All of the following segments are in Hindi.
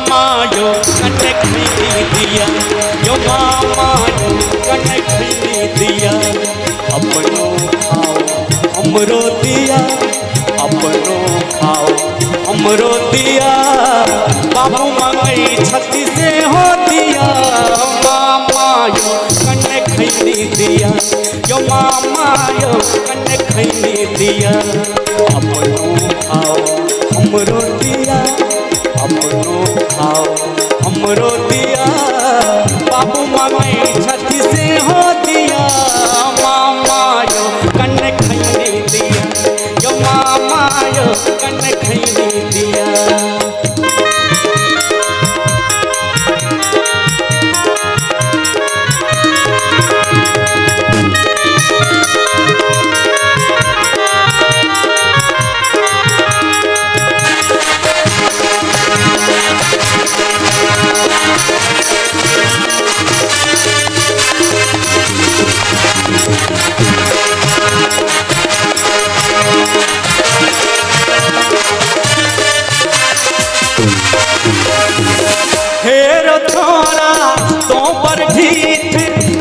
मामा यो कने खैनी दिया, यो मामा यो कने खैनी दिया। अपनो खाओ हमरो दिया, अपनो खाओ हमरो दिया। बाबू मंगई छत्ती से हो दिया, मामा यो कने खैनी दिया, यो मामा यो कने खैनी दिया। अपनो खाओ हमरो दिया, अपनो खाओ हमरो दिया। बाबू मंगई छत्ती से हो दिया, मामा यो कने खैनी दिया, यो मामा यो कने खैनी दिया। हेरो थोड़ा तो पर ढीठ,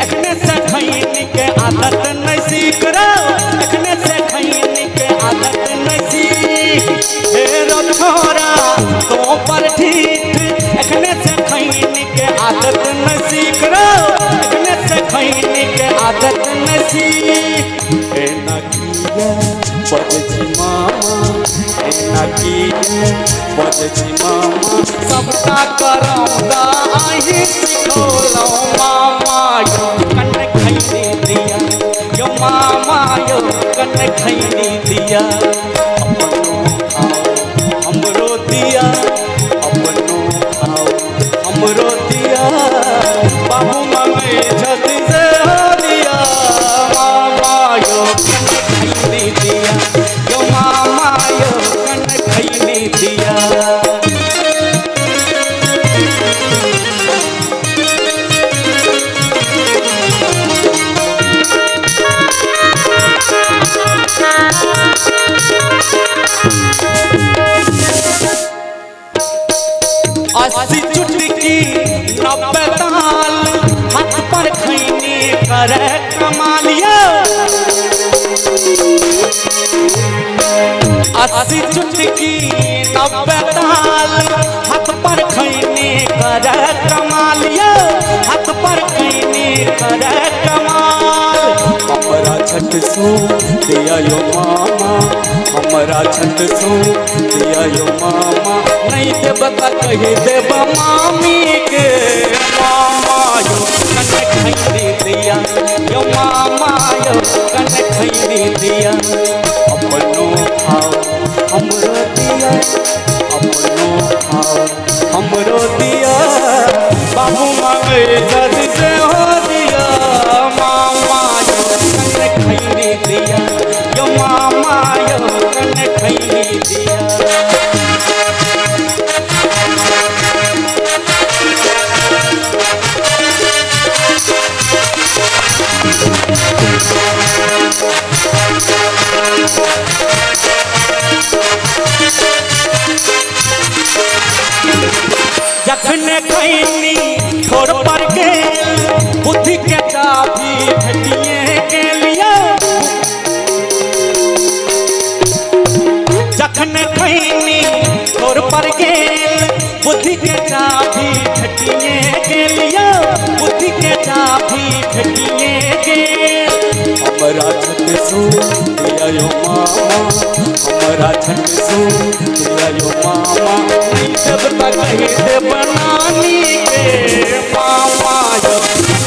एखने से खैनी के आदत नहीं सीख रहो, एखने से खैनी के आदत नहीं सीख। हेरो थोड़ा तो पर ढीठ, एखने से खैनी के आदत नहीं सीख रहो, एखने से खैनी के आदत नहीं सीख। ए ना किया बदजी मामा, ए ना किया बदजी मामा, सबका करौंदा आही सिखोलो। मामा यो कने खैनी दिया, यो मामा यो कने खैनी दिया। अपनो खाओ हमरो दिया, अपनो खाओ हमरो दिया। बाबू मंगे छत्ती से हो दिया, मामा यो कने खैनी दिया, यो मामा यो कने खैनी दिया। अस्सी चुटकी 90 ताल, हाथ पर खैनी करे कमालिया। 80 चुटकी 90 ताल, हाथ पर खैनी करे कमालिया, हाथ पर खैनी करे कमाल। हमरा छठ सो दिया यो मामा, हमरा छठ सो दिया यो मामा। नहीं देब त कही देब मामी के, मामा यो कने खैनी दिया, यो मामा यो कने खैनी दिया। अपनो खाओ हमरो दिया, अपनो खाओ हमरो दिया। बाबू मांगे छत्ती से हो दिया, मामा यो कने खैनी दिया, यो मामा यो कने खैनी दिया। जखने खैनी छोड़ पर गेल, बुद्धि के चाबी भेटिए के लिया। जखने खैनी छोड़ पर गेल, बुद्धि के चाबी भेटिए के लिया, बुद्धि के चाबी भेटिए के। हमरा छठ सो दिया यो मामा, हमरा छठ सो दिया यो मामा। नहीं देब त कही देब नानी के, मामा यो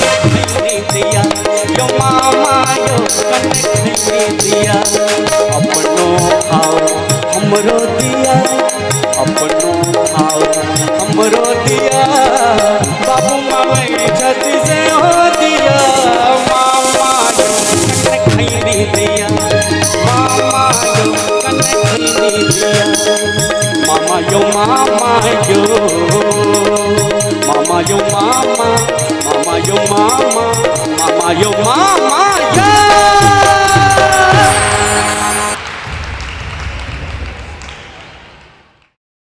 कने खैनी दिया, यो मामा यो कने खैनी दिया। अपनो खाओ हमरो दिया, अपनो खाओ हमरो दिया। बाबू मंगई छत्ती से हो दिया, मामा यो कने खैनी दिया, मामा यो कने खैनी दिया। मामा यो मामा यो, मामा यो मामा, मामा यो मामा, मामा यो मामा